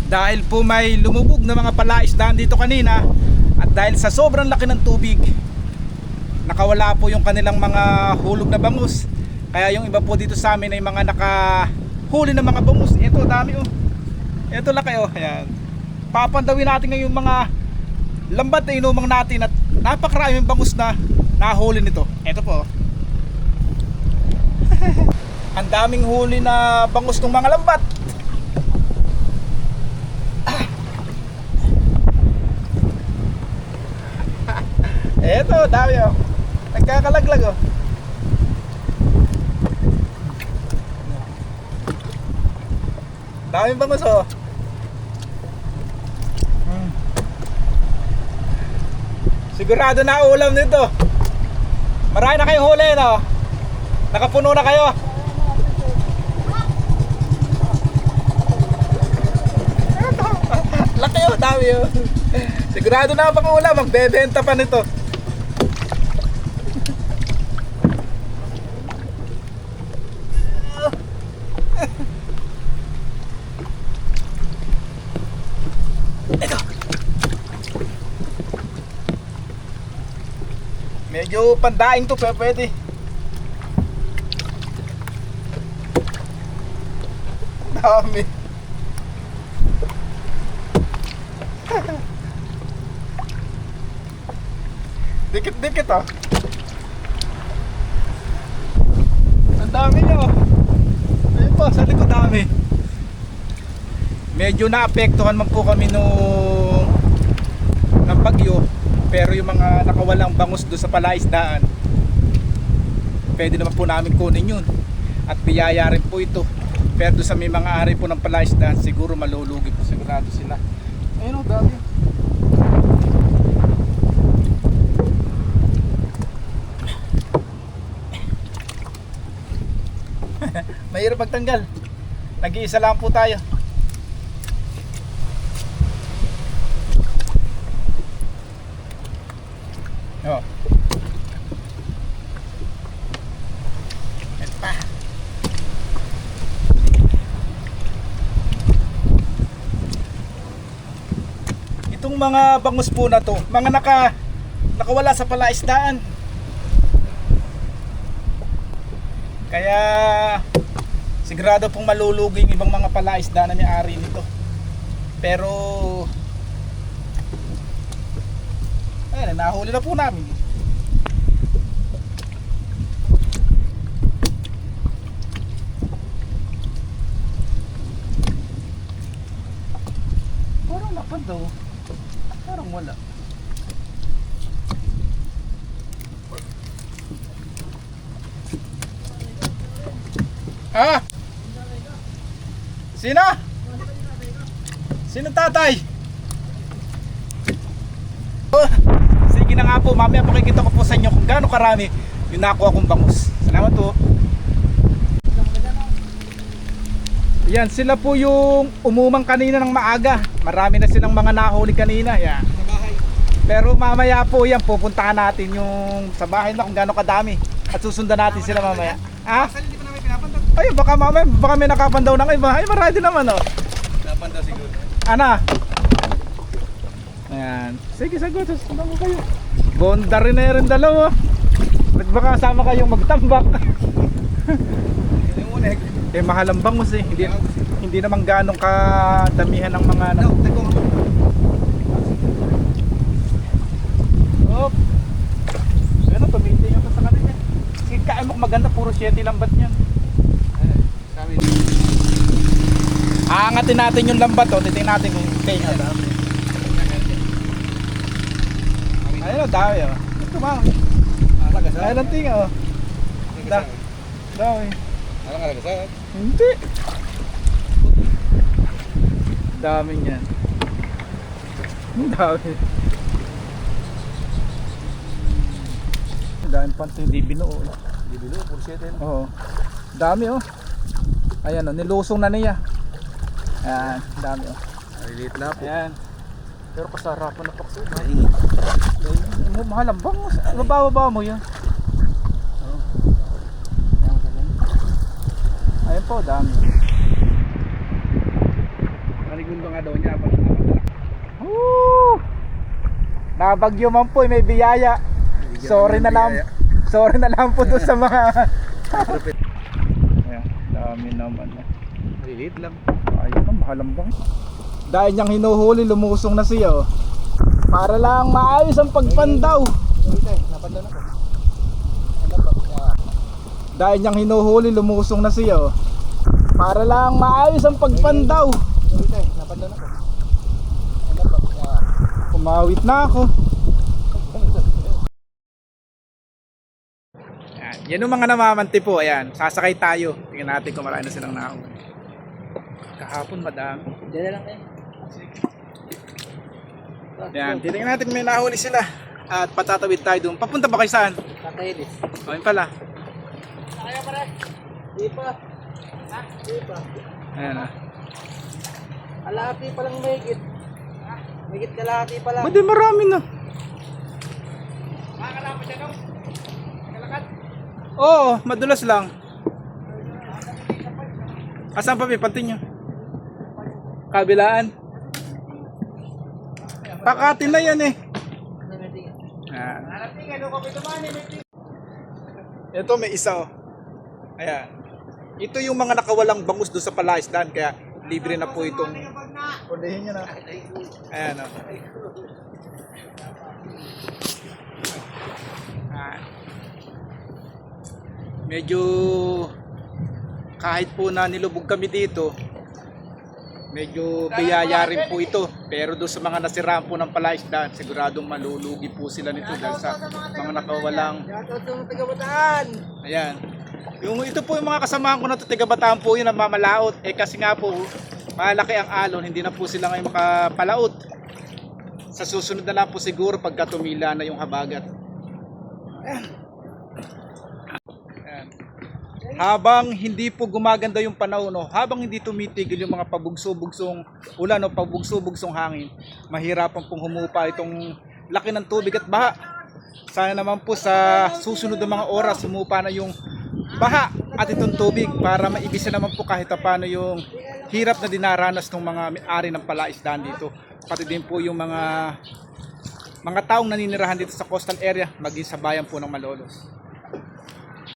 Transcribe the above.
Dahil po may lumubog na mga palaisdaan dito kanina, at dahil sa sobrang laki ng tubig, nakawala po yung kanilang mga hulog na bangus. Kaya yung iba po dito sa amin ay mga nakahuli ng mga bangus. Ito dami oh. Ito laki oh. Ayan. Papandawin natin ngayon yung mga lambat na inumang natin, at napakaraming bangus na nahuli nito. Ito po. Ang daming huli na bangus ng mga lambat. Eto, dami oh. Nagkakalaglag oh. Daming bangus oh. Sigurado na ulam nito. Marami na kayong huli no? Nakapuno na kayo. Laki oh, dami oh. Sigurado na pang ulam, magbebenta pa nito. Ito. Medyo pandaing to, pero pwede. Dami. Dikit-dikit oh. Ang dami niya oh. Ayun po, sa likod dami. Medyo naapektuhan man po kami ng bagyo. Pero yung mga nakawalang bangus doon sa palaisdaan, pwede naman po namin kunin yun. At biyaya rin po ito. Pero doon sa may mga ari po ng palaisdaan, siguro malulugi po sigurado sila. Ayun oh, dami. Mahirap magtanggal. Nag-iisa lang po tayo. Oh. Ito pa. Itong mga bangus po na to, mga nakawala sa palaisdaan. Kaya sigurado pong malulugi yung ibang mga palaisdaan na may-ari nito. Pero ayun, nahuli na po namin. Parang lapad daw. Parang wala. Ah! Sino? Sino tatay? Oh, sige na nga po, mamaya pakikita ko po sa inyo kung gaano karami yung nakuha kong bangus. Salamat po. Yan, sila po yung umumang kanina ng maaga. Marami na silang mga nahuli kanina. Yan. Pero mamaya po yan, pupuntahan natin yung sa bahay na kung gaano kadami. At susundan natin sila mamaya. Ah? Ay, baka mamaya, baka may nakapandaw ng iba. Ay, marami din naman oh. Napandaw siguro. Ana? Ayan. Sige, sagot. Sundan mo kayo. Bonda rin na rin dalawa. Baka sama kayong magtambak. Eh, mahal ang bangus eh. Hindi naman ganong kadamihan ng mga Oh. Ano, tumitingin pa sa kanila. Sige, kain mo maganda. Puro 7 lambat niyan. Aangatin natin yung lambat oh. Titingnan natin kung tenga. Ayun o, dami o. Ito ba? Ayun ang tinga o. Dami. Alang alagasat? Hindi. Dami niyan. Ang dami. Dami pa ito hindi binuo. Hindi binuo, puro 7. Oo. Dami o. Ayan o, nilusong na niya. Ayan, dami o. Maliliit na po. Ayan. Pero kasarapan na pakso. Mainit. Mahal ang bangus. Bababa mo yun. Ayun po, dami. segundo nga daw niya. Woo! Nabagyo man po, may biyaya. Sorry na lang. Sorry na lang po doon sa mga ayan, dami naman. Maliliit lang. Ayun na, mahalang bang. Dahil niyang hinuhuli, lumusong na siya oh. Para lang maayos ang pagpandaw. Napandan ako. Dahil niyang hinuhuli, lumusong na siya oh. Para lang maayos ang pagpandaw. Napandan ako. Kumawit na ako. Yan yung mga namamanti po. Ayan, sasakay tayo. Tingnan natin kung marami na silang nahuli. Kahapon madami. Diyan na lang eh. Yan, titingnan natin kung may nahuli sila. At patatawid tayo doon. Papunta ba kayo saan? Tatay O yun pala. Kaya pare. Di pa. Ha? Di pa. Ayan ah. Kalahati pa lang mahigit. Mahigit kalahati pa lang. Hindi marami na. Makakalapan dyan ako. Kalakad. Oo, madulas lang. Asan pa pipantin nyo? Kabilaan. Pakatin na yan eh. Ayan. Ito may isa oh. Ayan. Ito yung mga nakawalang bangus doon sa palaisdaan kaya libre na po itong ulihin nyo na. Ayan oh. Medyo kahit po na nilubog kami dito, medyo biyaya rin po ito. Pero doon sa mga nasiraan po ng palaisdaan, siguradong malulugi po sila nito dahil sa mga nakawalang. Ayan. Yung ito po yung mga kasamahan ko na to, taga-Bataan po yun, ang mamalaot. Eh kasi nga po, malaki ang alon, hindi na po sila ngayon makapalaot. Sa susunod na lang po siguro pagka tumila na yung habagat. Ayan. Habang hindi po gumaganda yung panahon, no, habang hindi tumitigil yung mga pabugso-bugsong ulan o pabugso-bugsong hangin, mahirapan pong humupa itong laki ng tubig at baha. Sana naman po sa susunod na mga oras humupa na yung baha at itong tubig para maibisa naman po kahit paano yung hirap na dinaranas ng mga may-ari ng palaisdaan dito. Pati din po yung mga taong naninirahan dito sa coastal area, maging sa bayan po ng Malolos.